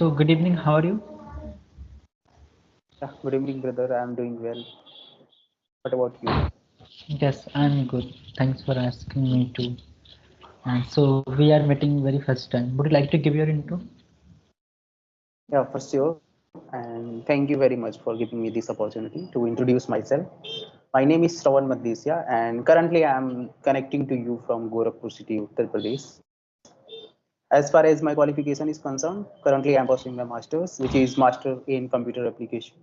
So good evening. How are you? Yeah, good evening, brother. I'm doing well. What about you? Yes, I'm good. Thanks for asking me too. And so we are meeting very first time. Would you like to give your intro? Yeah, for sure. And thank you very much for giving me this opportunity to introduce myself. My name is Shravan Madisya, and currently I'm connecting to you from Gorakhpur city, Uttar Pradesh. As far as my qualification is concerned, currently I'm pursuing my master's, which is master in computer application.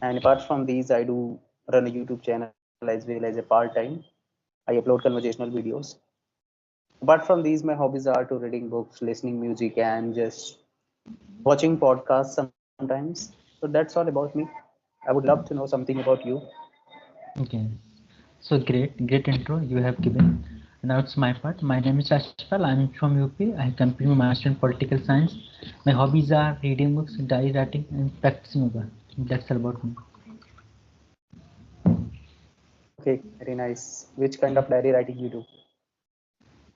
And apart from these, I do run a YouTube channel as well as a part-time. I upload conversational videos. Apart from these, my hobbies are to reading books, listening music, and just watching podcasts sometimes. So that's all about me. I would love to know something about you. Okay. So great intro you have given. Now it's my part. My name is Ashfal. I'm from UP. I complete my master in political science. My hobbies are reading books, diary writing, and practicing yoga. That's all about me. Okay, very nice. Which kind of diary writing you do?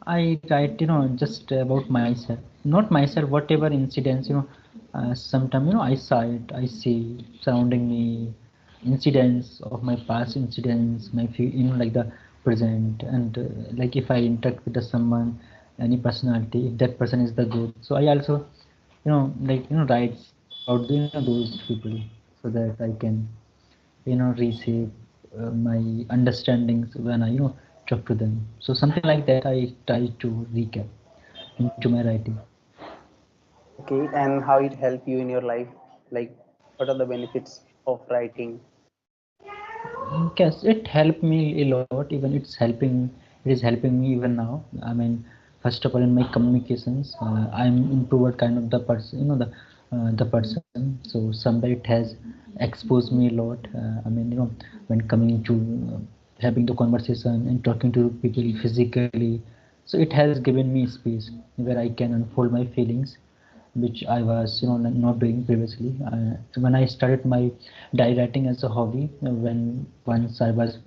I write, just about myself, not myself, whatever incidents, sometimes, I saw it, I see surrounding me, incidents of my past incidents, like the present, and like if I interact with the someone, any personality, if that person is the good. So I also, writes about those people so that I can reshape my understandings when I talk to them. So something like that I try to recap into my writing. Okay, and how it help you in your life? Like, what are the benefits of writing? Yes, it helped me a lot. Even it is helping me even now. I mean, first of all, in my communications, I'm introvert kind of the person, the person. So someday it has exposed me a lot. I mean, when coming to having the conversation and talking to people physically. So it has given me space where I can unfold my feelings which I was not doing previously. When I started my diary writing as a hobby, when once I was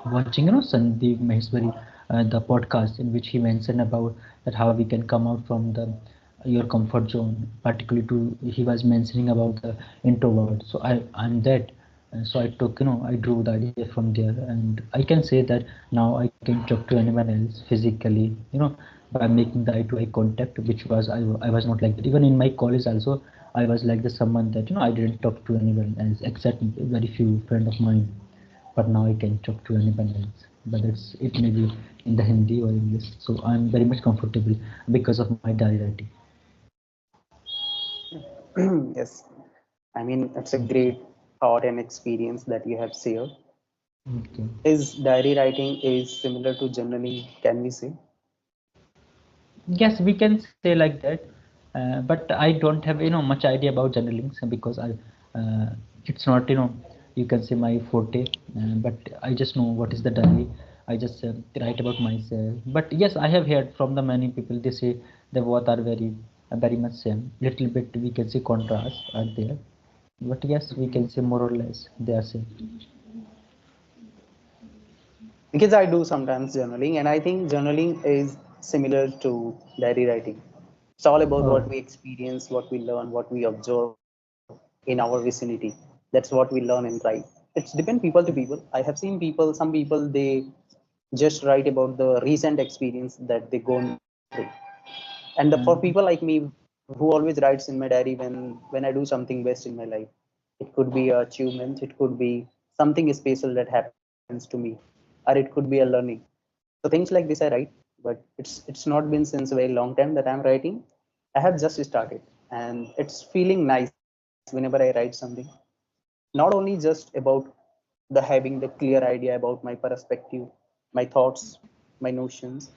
watching Sandeep Maheshwari, the podcast in which he mentioned about that how we can come out from the your comfort zone. Particularly to he was mentioning about the introvert. So I'm that. So I took I drew the idea from there, and I can say that now I can talk to anyone else physically. By making the eye to eye contact, which was I was not like that. Even in my college also, I was like the someone that I didn't talk to anyone else except very few friend of mine, but now I can talk to anyone else. But it may be in the Hindi or English. So I'm very much comfortable because of my diary writing. Yes, I mean, it's a great thought and experience that you have shared. Okay. Is diary writing is similar to journaling, can we say? Yes, we can say like that. But I don't have much idea about journaling because it's not you can say my forte. But I just know what is the diary. I just write about myself. But yes, I have heard from the many people. They say the both are very much same. Little bit we can say contrast are there. But yes, we can Mhm. say more or less they are same. Because I do sometimes journaling, and I think journaling is similar to diary writing. It's all about Oh, what we experience, what we learn, what we observe in our vicinity. That's what we learn and write. It's depend people to people. I have seen people, some people they just write about the recent experience that they gone through. And for people like me who always writes in my diary when I do something best in my life, it could be a achievement, it could be something special that happens to me, or it could be a learning. So things like this I write, but it's not been since a very long time that I'm writing. I have just started, and it's feeling nice whenever I write something. Not only just about the having the clear idea about my perspective, my thoughts, my notions.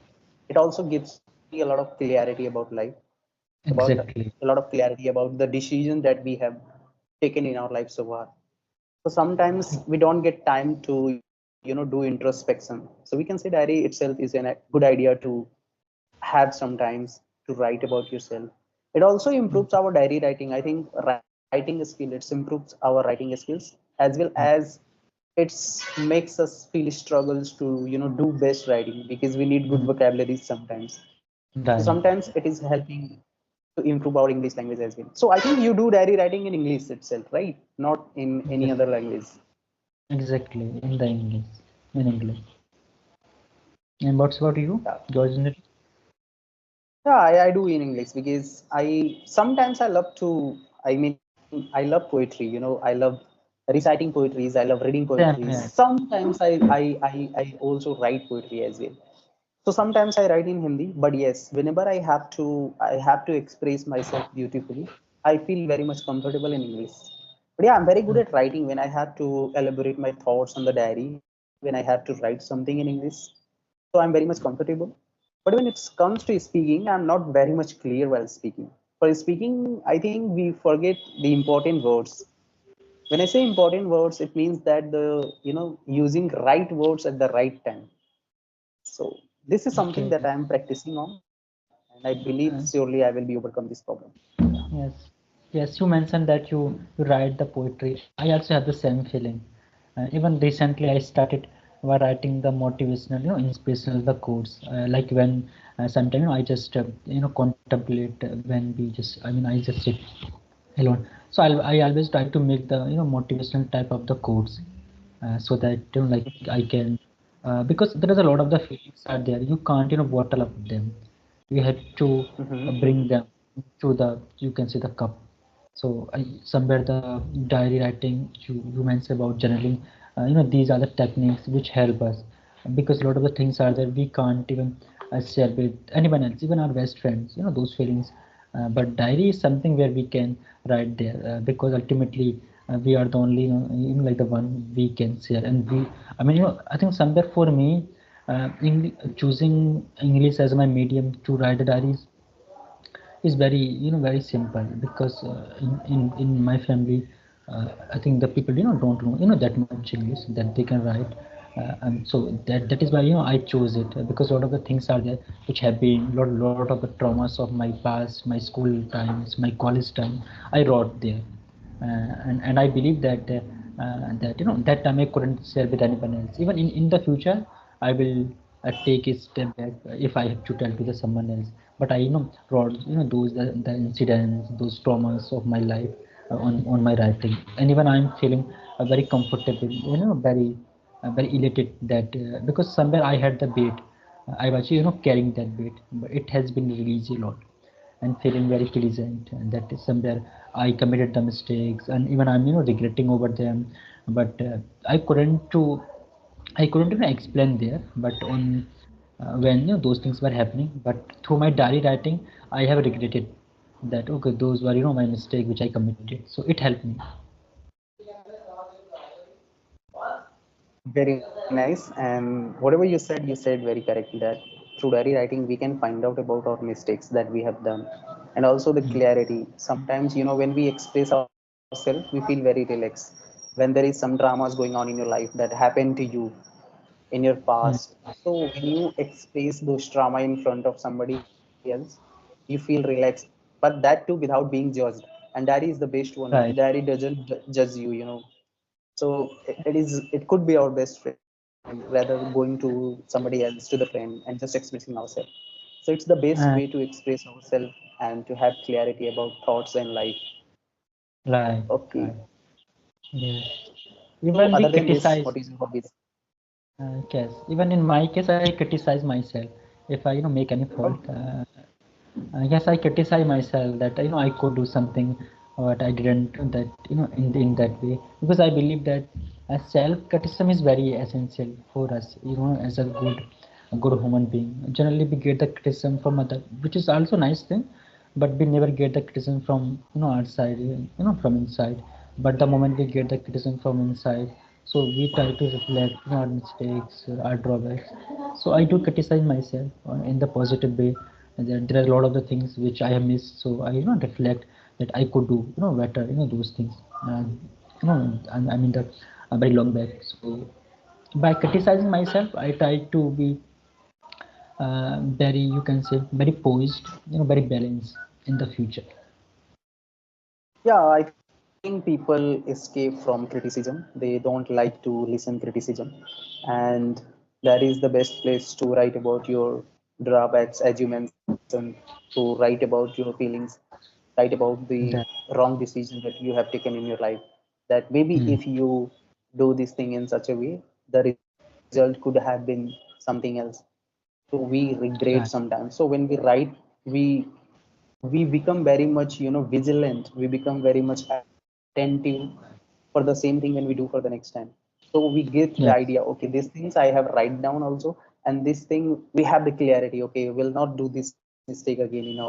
It also gives me a lot of clarity about life, about exactly. a lot of clarity about the decision that we have taken in our life so far. So sometimes we don't get time to do introspection. So we can say diary itself is a good idea to have sometimes to write about yourself. It also improves our diary writing. I think writing skill, it improves our writing skills, as well as it's makes us feel struggles to do best writing, because we need good vocabularies sometimes. So Right. sometimes it is helping. to improve our English language as well. So I think you do diary writing in English itself, right? Not in any Yes, other language. exactly, in the English, in English. And what's about you, Yeah, George? yeah, I do in English because I sometimes I love to. I mean, I love poetry. You know, I love reciting poetries. I love reading Same poetries. here. Sometimes I also write poetry as well. So sometimes I write in Hindi, but yes, whenever I have to express myself beautifully. I feel very much comfortable in English. But yeah, I'm very good at writing when I have to elaborate my thoughts on the diary, when I have to write something in English. So I'm very much comfortable. But when it comes to speaking, I'm not very much clear while speaking. For speaking, I think we forget the important words. When I say important words, it means that the using right words at the right time. So this is something Okay. that I am practicing on, and I believe Uh, surely I will be overcome this problem. yes. Yes, you mentioned that you write the poetry. I also have the same feeling. Even recently, I started by writing the motivational, inspirational, the quotes. Like when sometimes I just contemplate when we just. I mean, I just sit alone. So I always try to make the motivational type of the quotes, so that like I can, because there is a lot of the feelings are there. You can't bottle up them. You have to Mhm. bring them to the, you can say, the cup. So somewhere the diary writing, you mentioned about journaling. These are the techniques which help us, because a lot of the things are that we can't even share with anyone else, even our best friends. Those feelings. But diary is something where we can write there, because ultimately we are the only, like the one we can share. And we, I mean, I think somewhere for me, choosing English as my medium to write the diaries is very, very simple, because in my family, I think the people don't know that much English that they can write. And so that is why I chose it, because a lot of the things are there which have been lot of the traumas of my past, my school times, my college time. I wrote there, and I believe that that time I couldn't share with anyone else. Even in the future, I will take a step back if I have to tell to the someone else. But I wrote those the incidents, those traumas of my life on my writing, and even I'm feeling very comfortable, very elated that because somewhere I had the weight. I was carrying that weight, but it has been released a lot and feeling very pleasant. And that is somewhere I committed the mistakes, and even I'm regretting over them. But I couldn't even explain there. But on when those things were happening, but through my diary writing, I have regretted that, okay, those were my mistake which I committed. So it helped me. Very nice. And whatever you said very correctly that through diary writing, we can find out about our mistakes that we have done. And also the clarity. Sometimes, when we express ourselves, we feel very relaxed. When there is some dramas going on in your life that happened to you in your Mm. past. So when you express those trauma in front of somebody else, you feel relaxed. But that too without being judged. And diary is the best one. Right. Diary doesn't judge you. So it could be our best friend rather going to somebody else, to the friend, and just expressing ourselves. So it's the best way to uh, express ourselves and to have clarity about thoughts and life. right, Okay. right. Yes. So Even other we than this, what criticize. is your hobbies? Yes, even in my case, I criticize myself if I make any fault. Oh, Yes, I criticize myself that I could do something, but I didn't do that in that way, because I believe that self criticism is very essential for us, as a good human being. Generally, we get the criticism from other, which is also nice thing, but we never get the criticism from outside, from inside. But the moment we get the criticism from inside, so we try to reflect our mistakes, our drawbacks. So I do criticize myself in the positive way. And there are a lot of the things which I have missed. So I reflect that I could do better. Those things. I mean the very long back. So by criticizing myself, I try to be very, you can say, very poised, very balanced in the future. yeah, I think people escape from criticism. They don't like to listen criticism, and that is the best place to write about your drawbacks, as you mentioned. to write about your feelings, write about the That. wrong decision that you have taken in your life. That maybe Hmm. if you do this thing in such a way, the result could have been something else. So we regret Right. sometimes. So when we write, we we become very much vigilant. We become very much attentive for the same thing when we do for the next time. So we get the Yes. idea, okay, these things I have write down also, and this thing we have the clarity, okay, we'll not do this mistake again in our life.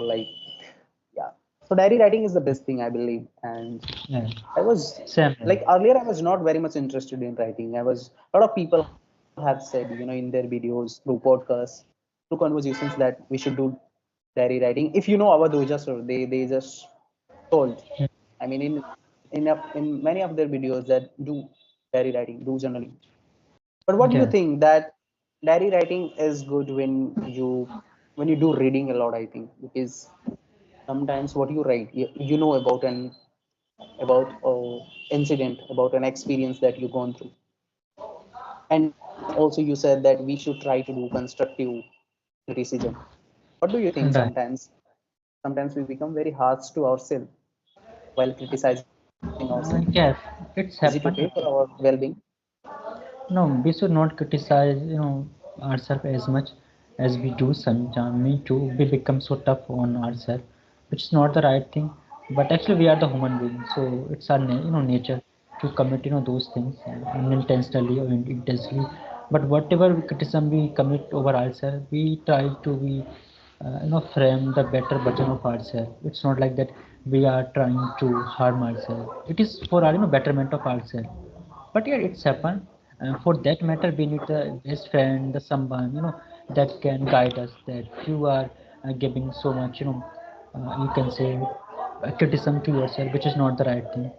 Yeah. So diary writing is the best thing, I believe. And Yeah. I was Same like here. earlier, I was not very much interested in writing. I was a lot of people have said, in their videos, through podcasts, through conversations, that we should do diary writing. If you know our Doja sir, they just told. Hmm. I mean, in many of their videos that do diary writing, do journaling. But what do you Yes. think that diary writing is good when you do reading a lot? I think because sometimes what you write, you know about about a incident, about an experience that you've gone through. And also you said that we should try to do constructive criticism. What do you think? Right. Sometimes we become very harsh to ourselves while criticizing ourselves. Yes, Is it it's okay for happened. our well-being? No, we should not criticize, ourselves as much as we do sometimes. Me too. We become so tough on ourselves, which is not the right thing. But actually, we are the human beings, so it's our nature to commit those things unintentionally or intentionally. But whatever criticism we commit over ourselves, we try to be frame the better version of ourselves. It's not like that we are trying to harm ourselves. It is for our betterment of ourselves. But yeah, it's happened. For that matter, we need the best friend, the someone that can guide us. That you are giving so much, you can say criticism to yourself, which is not the right thing.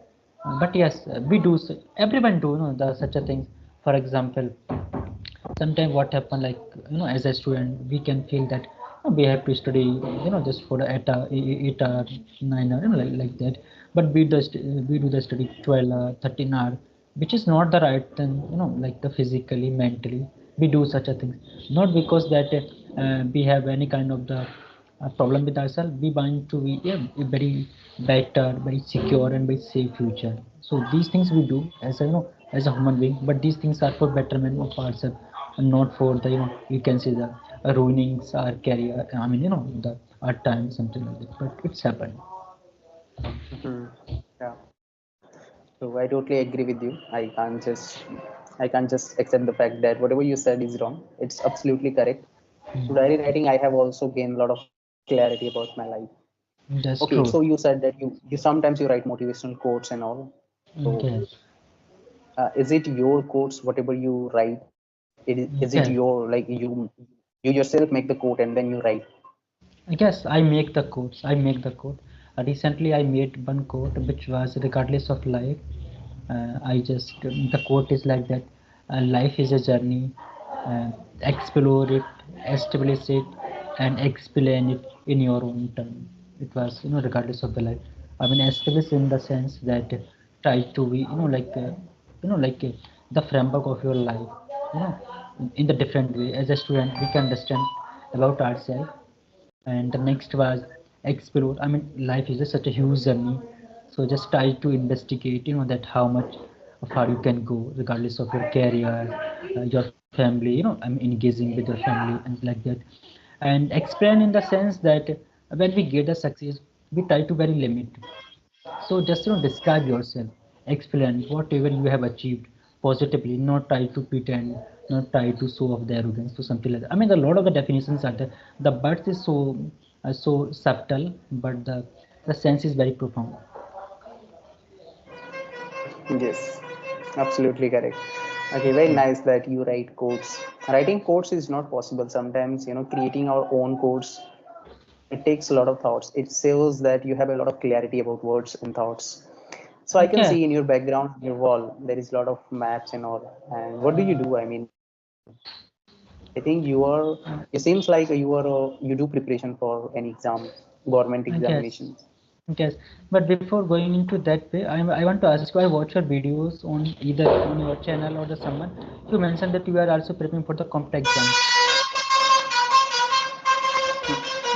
But yes, we do. Everyone do, the such a things. For example, sometimes what happen, like as a student, we can feel that we have to study, just for 8 hour 9 hour, like that. But we do the study 12 hour 13 hour, which is not the right thing, like the physically mentally we do such a thing, not because that we have any kind of the problem with ourselves. We want to be, yeah, a very better, very secure and very safe future. So these things we do as a as a human being, but these things are for betterment of ourselves and not for the you can say the ruinings our career. I mean the our time, something like that. But it's happened. Mhm. Yeah. So I totally agree with you. I can't just accept the fact that whatever you said is wrong. It's absolutely correct. Through diary writing, I have also gained a lot of clarity about my life. That's Okay, so true. you said that you sometimes you write motivational quotes and all. So Yes. is it your quotes, whatever you write? Is it Yes. your like you yourself make the quote and then you write? Yes, I make the quotes. I make the quote. Recently, I made one quote which was regardless of life. I just the quote is like that. Life is a journey. Uh, Explore it, establish it, and explain it in your own term. It was regardless of the life. I mean establish in the sense that try to be like the framework of your life. You know in the different way. As a student, we can understand about ourselves, and the next was explore. I mean life is just such a huge journey, so just try to investigate that how much far you can go regardless of your career, your family, I'm engaging with your family and like that. And explain in the sense that when we get the success, we try to very limit. So just describe yourself, explain whatever you have achieved positively, not try to pretend, not try to show off the arrogance to something like that. I mean, a lot of the definitions are there. The birth is so subtle, but the sense is very profound. Yes, absolutely correct. Okay, very Yeah. nice that you write quotes. Writing quotes is not possible. Sometimes, creating our own quotes, it takes a lot of thoughts. It shows that you have a lot of clarity about words and thoughts. So I can Yes. see in your background, your wall, there is a lot of maps and all. And what do you do? I mean, I think it seems like you do preparation for any exam, government Yes. examinations. Yes, but before going into that way, I want to ask you, I watch your videos on either on your channel or the someone. You mentioned that you are also preparing for the complex exams.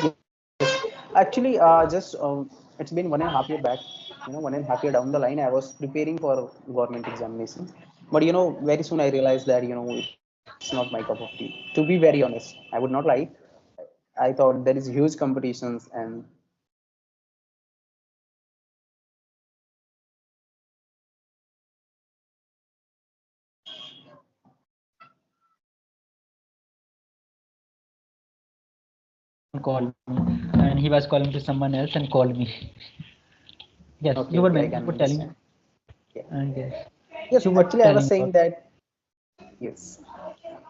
Yes, Actually, just it's been 1.5 year back. 1.5 year down the line, I was preparing for government examination, but very soon I realized that it's not my cup of tea. To be very honest, I would not lie. I thought there is huge competitions, and Called me, and he was calling to someone else and called me. Yes, okay, okay, I can you were telling, understand. Yeah. and yes, Yes, you were actually, I was telling saying about. that yes.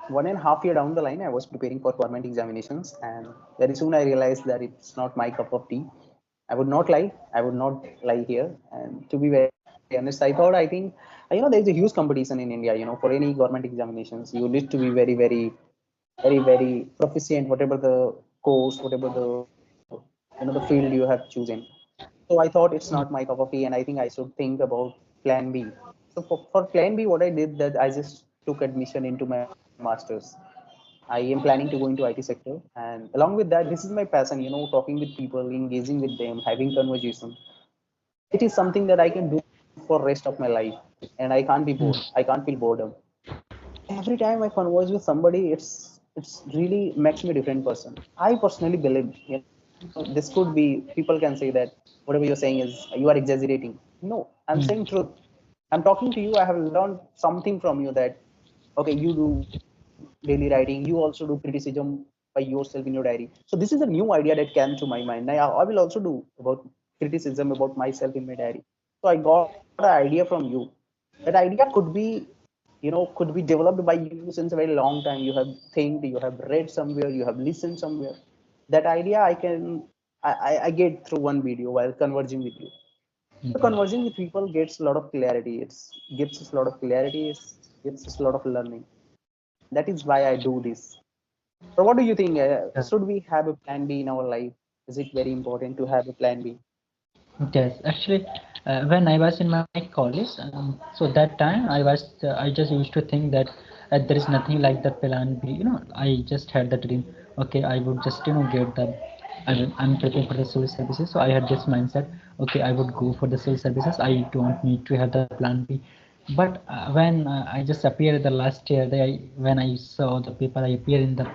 1.5 year down the line, I was preparing for government examinations, and very soon I realized that it's not my cup of tea. I would not lie. I would not lie here. And to be very honest, I think, there's a huge competition in India. For any government examinations, you need to be very, very, very, very proficient, whatever the course, whatever the field you have chosen. So I thought it's not my cup of tea, and I think I should think about Plan B. So for Plan B, what I did that I just took admission into my masters. I am planning to go into IT sector, and along with that, this is my passion. Talking with people, engaging with them, having conversation. It is something that I can do for rest of my life, and I can't be bored. Mm, I can't feel boredom. Every time I converse with somebody, it's really makes me a different person. I personally believe, this could be, people can say that whatever you're saying is you are exaggerating. No, I'm saying mm, truth. I'm talking to you. I have learned something from you that okay, you do daily writing, you also do criticism by yourself in your diary. So this is a new idea that came to my mind. Now I will also do about criticism about myself in my diary. So I got an idea from you. That idea could be developed by you since a very long time. You have think, you have read somewhere, you have listened somewhere. That idea I get through one video while conversing with you. So mm. conversing with people gets a lot of clarity. It gives us a lot of clarity. It gives us a lot of learning. That is why I do this. So what do you think? Yeah. Should we have a plan B in our life? Is it very important to have a plan B? Yes, actually, when I was in my college, so that time I just used to think that there is nothing like the plan B. I just had the dream. Okay, I would just get the. I'm preparing for the civil services, so I had this mindset. Okay, I would go for the civil services. I don't need to have the plan B. But when I just appeared the last year, when I saw the paper, I appear in the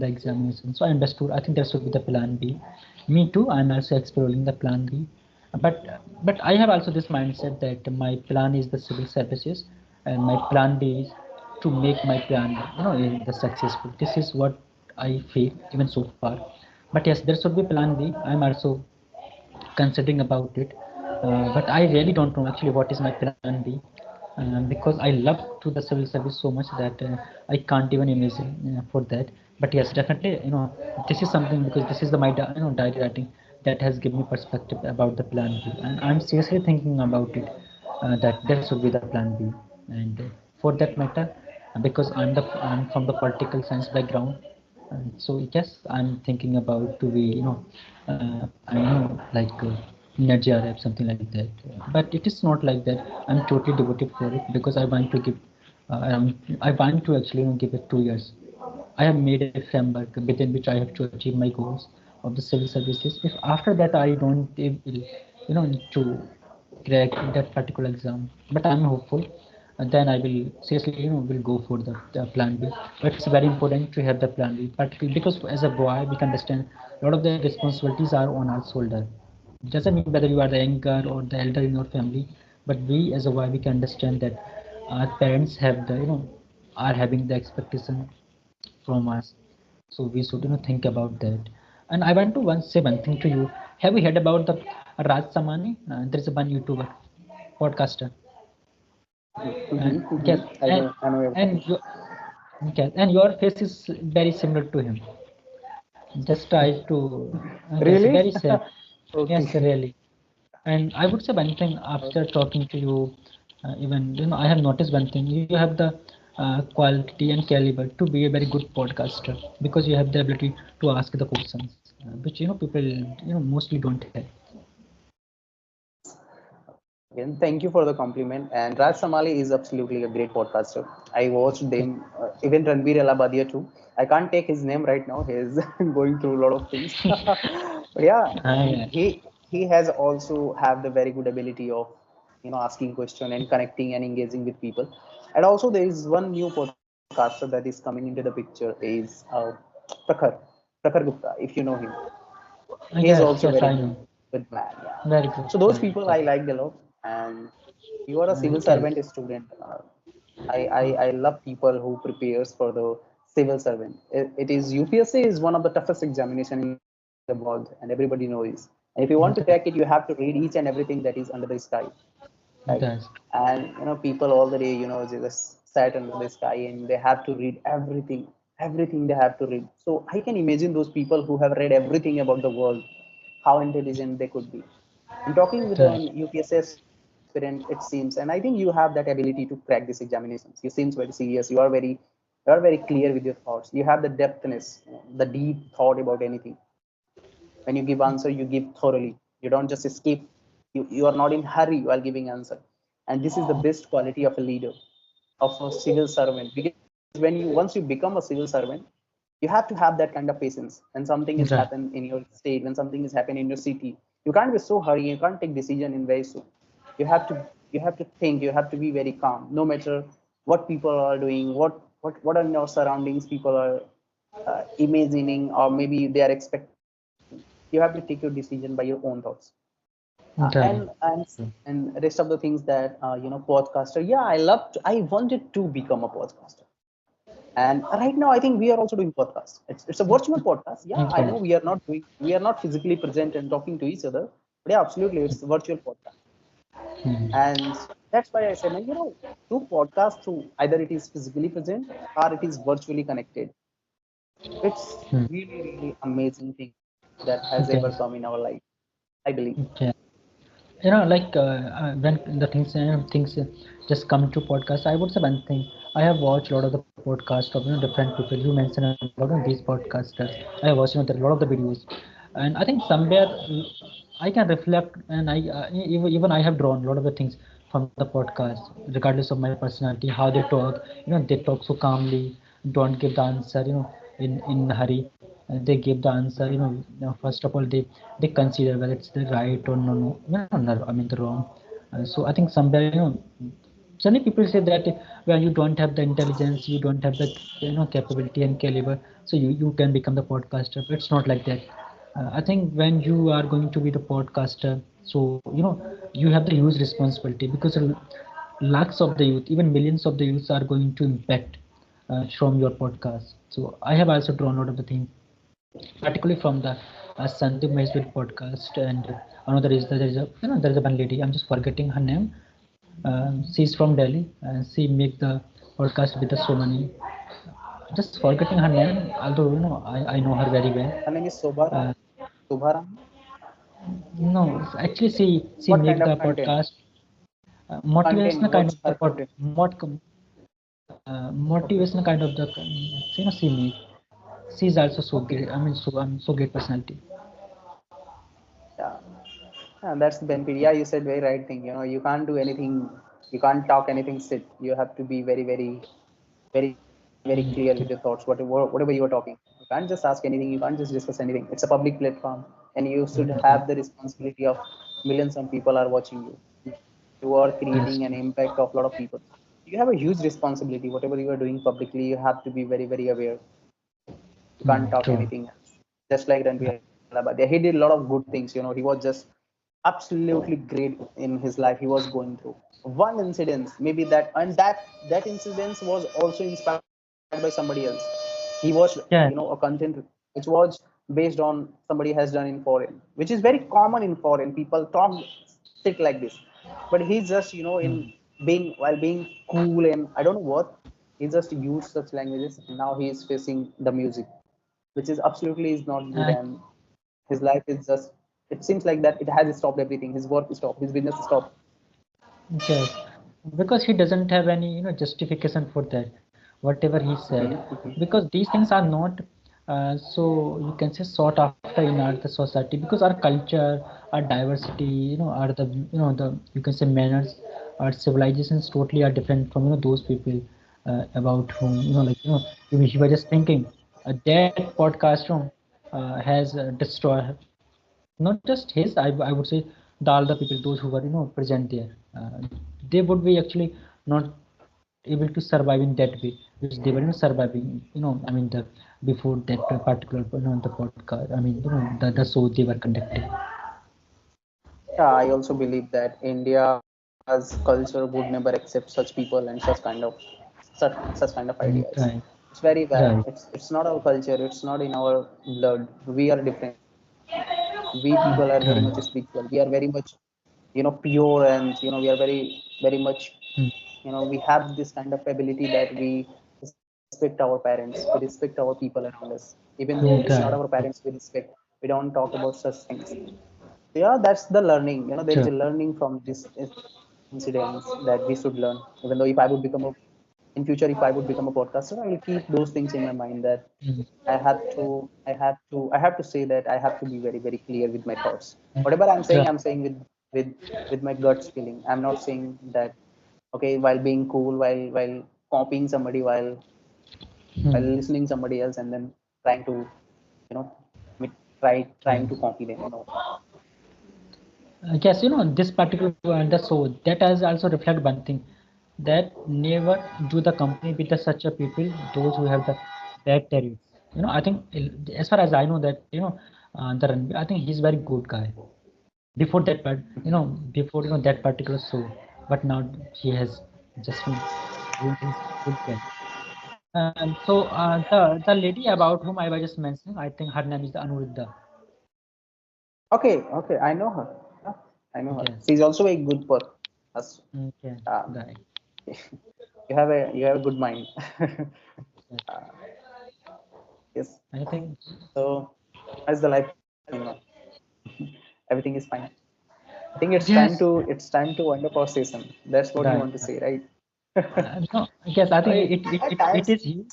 examination. So I understood. I think there should be the plan B. Me too. I'm also exploring the plan B. But I have also this mindset that my plan is the civil services, and my plan B is to make my plan, in the successful. This is what I feel even so far. But yes, there should be plan B. I'm also considering about it, but I really don't know actually what is my plan B, because I love to the civil service so much that I can't even imagine for that. But yes, definitely, this is something, because this is diary writing that has given me perspective about the plan B, and I'm seriously thinking about it, that there should be the plan B. And for that matter, because I'm from the political science background, so yes, I'm thinking about to be, I know, like Nadia rap, something like that. But it is not like that. I'm totally devoted for it because I want to give. I want to actually give it 2 years. I have made a framework within which I have to achieve my goals of the civil services. If after that I don't able, to crack that particular exam, but I'm hopeful. And then I will seriously, will go for the plan B. But it's very important to have the plan B, particularly because as a boy we can understand a lot of the responsibilities are on our shoulder. It doesn't mean whether you are the younger or the elder in your family, but we as a boy we can understand that our parents have the, are having the expectation from us, so we should think about that. And I want to once say one thing to you. Have you heard about the Raj Samani? There is a one YouTuber podcaster. Mm-hmm, Yes, mm-hmm. I know about and it. you, okay, and your face is very similar to him. Just try to, yes, Really? very sad. Okay. Yes, really. And I would say one thing after talking to you, even I have noticed one thing. You have the quality and caliber to be a very good podcaster, because you have the ability to ask the questions, which people mostly don't have. Again, thank you for the compliment. And Raj Samali is absolutely a great podcaster. I watched Okay. them, even Ranbir Alabadia too. I can't take his name right now. He is going through a lot of things. But yeah, I, he has also have the very good ability of asking question and connecting and engaging with people. And also there is one new podcaster that is coming into the picture is Prakhar Prakhar Gupta, if you know him. He is yes, also yes, very I good know. good man. Yeah. Very good, So those very people good. I liked a lot. And you are a civil Yes, servant student. I love people who prepares for the civil servant. It is UPSC is one of the toughest examination in the world, and everybody knows. And if you want to crack it, you have to read each and everything that is under the sky, right? that's And people all the day, just sat under the sky and they have to read everything they have to read. So I can imagine those people who have read everything about the world, how intelligent they could be. And talking with that. an UPSC aspirant, it seems, and I think you have that ability to crack these examinations. You seems very serious. You are very clear with your thoughts. You have the depthness, the deep thought about anything. When you give answer, you give thoroughly. You don't just skip. You are not in hurry while giving answer. And this is the best quality of a leader, of a civil servant. Because once you become a civil servant, you have to have that kind of patience. When something is Right. happen in your state, when something is happening in your city, you can't be so hurry. You can't take decision in very soon. You have to you have to think. You have to be very calm, no matter what people are doing, what are your surroundings. People are imagining, or maybe they are expecting. You have to take your decision by your own thoughts. And Right. and and rest of the things that podcaster. Yeah, I wanted to become a podcaster. And right now, I think we are also doing podcast. It's a virtual podcast. Yeah, I know Okay. we are not physically present and talking to each other, but yeah, absolutely, it's a virtual podcast. Hmm. And that's why I said, man, do podcast through either it is physically present or it is virtually connected. It's Hmm. really, really amazing thing that has ever Yes. come in our life, I believe. Okay. Like when the things just come to podcast, I would say one thing. I have watched a lot of the podcast of different people. You mentioned a lot of these podcasters. I have watched a lot of the videos, and I think somewhere I can reflect, and I even I have drawn a lot of the things from the podcast, regardless of my personality, how they talk. They talk so calmly, don't give the answer, in hurry. They give the answer, first of all, they consider whether it's the right or no, I mean the wrong. So I think somewhere, so many people say that when you don't have the intelligence, you don't have the capability and caliber, so you can become the podcaster. But it's not like that. I think when you are going to be the podcaster, so you have the huge responsibility, because lakhs of the youth, even millions of the youths are going to impact from your podcast. So I have also drawn out of the thing, particularly from the Sandeep Maheshwari podcast. And another is that there is a one lady. I'm just forgetting her name. She's from Delhi, and she make the podcast with the so many. Just forgetting her name, although I know her very well. Her name is Sobharam. Uh, Sobharam. no, actually she What make kind the of content? podcast motivational Content. kind of What's the her content? motivational kind of the she make. She's also so Okay. great. I mean, so great personality. Yeah. Yeah, that's the benefit. Yeah, you said very right thing. You can't do anything. You can't talk anything. Sit. You have to be very, very clear with your thoughts. Whatever you are talking. You can't just ask anything. You can't just discuss anything. It's a public platform, and you should have the responsibility of millions of people are watching you. You are creating an impact of a lot of people. You have a huge responsibility. Whatever you are doing publicly, you have to be very, very aware. You can't talk True. anything else. Just like Ranveer Alabad. He did a lot of good things. He was just absolutely great in his life. He was going through one incident, maybe that, and that incident was also inspired by somebody else. He was, a Yeah. content which was based on somebody has done in foreign, which is very common in foreign. People talk sit like this, but he's just, in being while being cool and I don't know what, he just used such languages. And now he is facing the music, which is absolutely is not good. And And his life is just, it seems like that it has stopped everything. His work stopped, his business stopped. yes, because he doesn't have any justification for that, whatever he said, Mhm, mhm. because these things are not so you can say sought after in our the society, because our culture, our diversity, are the the you can say manners, our civilizations totally are different from those people about whom like you were just thinking that podcast room has destroyed. not just his, I would say the all the people, those who were present there, they would be actually not able to survive in that way, which they were surviving. I mean the before that particular the podcast. I mean the show they were conducting. Yeah, I also believe that India's culture would never accept such people and such kind of ideas. Right, It's very bad. right, It's not our culture. It's not in our blood. We are different. We people are very much right. spiritual. We are very much pure, and we are very much, Mm, we have this kind of ability that we respect our parents, we respect our people around us, even though it's not our right, parents we respect. We don't talk about such things. Yeah, that's the learning. There is sure. a learning from this incidents that we should learn. Even though if I would become a in future, if I would become a podcaster, I will keep those things in my mind that Mm, I have to say that I have to be very clear with my thoughts. Whatever right. I'm saying with with my guts feeling. I'm not saying that okay while being cool, while copying somebody, while Mm, listening somebody else, and then trying to you know trying right. to copy them. No. Yes, this particular the so that has also reflect one thing, that never do the company with the such a people, those who have the bad tariffs. I think as far as I know that the Ranveer, I think he's very good guy before that part, before that particular show, but now he has just doing things good well. The lady about whom I was just mentioning, I think her name is Anuruddha. Okay, I know her. Yeah, I know her. Yes. She's also a good person. As- Okay. Um, Right. you have a good mind. Yes. uh, yes. I think. So, how's the life going on? Everything is fine. I think Yes. it's time to wind up our session. That's what you want Right. to say, right? No, yes, I think Right. At it times, is you.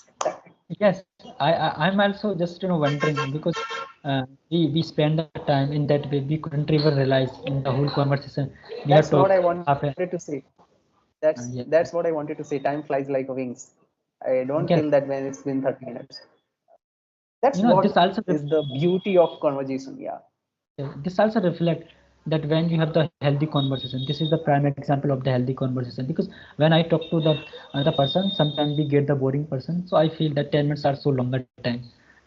Yes, I'm also just wondering because we spend the time in that way. We couldn't even realize in the whole conversation we have that's what talked I half wanted an. to say. Yeah. That's what I wanted to say. Time flies like wings. I don't Yes. feel that when it's been 30 minutes. That's This what also is the beauty of conversation. Yeah. this also reflect that when you have the healthy conversation, this is the prime example of the healthy conversation. Because when I talk to the another person, sometimes we get the boring person. So I feel that 10 minutes are so longer time,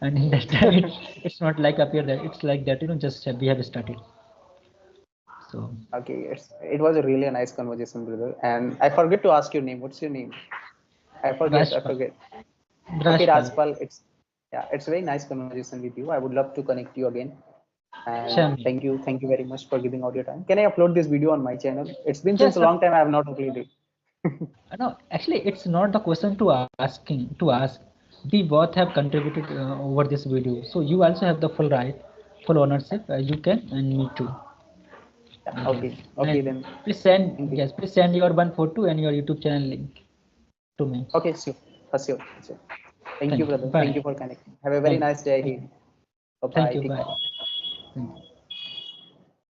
and in that time it's not like appear that it's like that. Just we have started. So Okay. It was a really nice conversation, brother. And I forget to ask your name. What's your name? I forget. I Rashpal, forget. Okay, Rashpal, Rajpal. It's a very nice conversation with you. I would love to connect you again. And Shami. thank you very much for giving out your time. Can I upload this video on my channel? It's been since Yes, a long time I have not uploaded. no, actually, it's not the question to ask. We both have contributed over this video, so you also have the full right, full ownership. You can, and me too. Yeah, Yes, okay, okay and then. Thank you. please send your one photo and your YouTube channel link to me. Okay, sure, for sure. Thank you, Thank you. brother. Thank Bye. you for connecting. Have a very Thank you. nice day Thank ahead. you. Bye Thank bye. you. Take Bye. care. Thank you.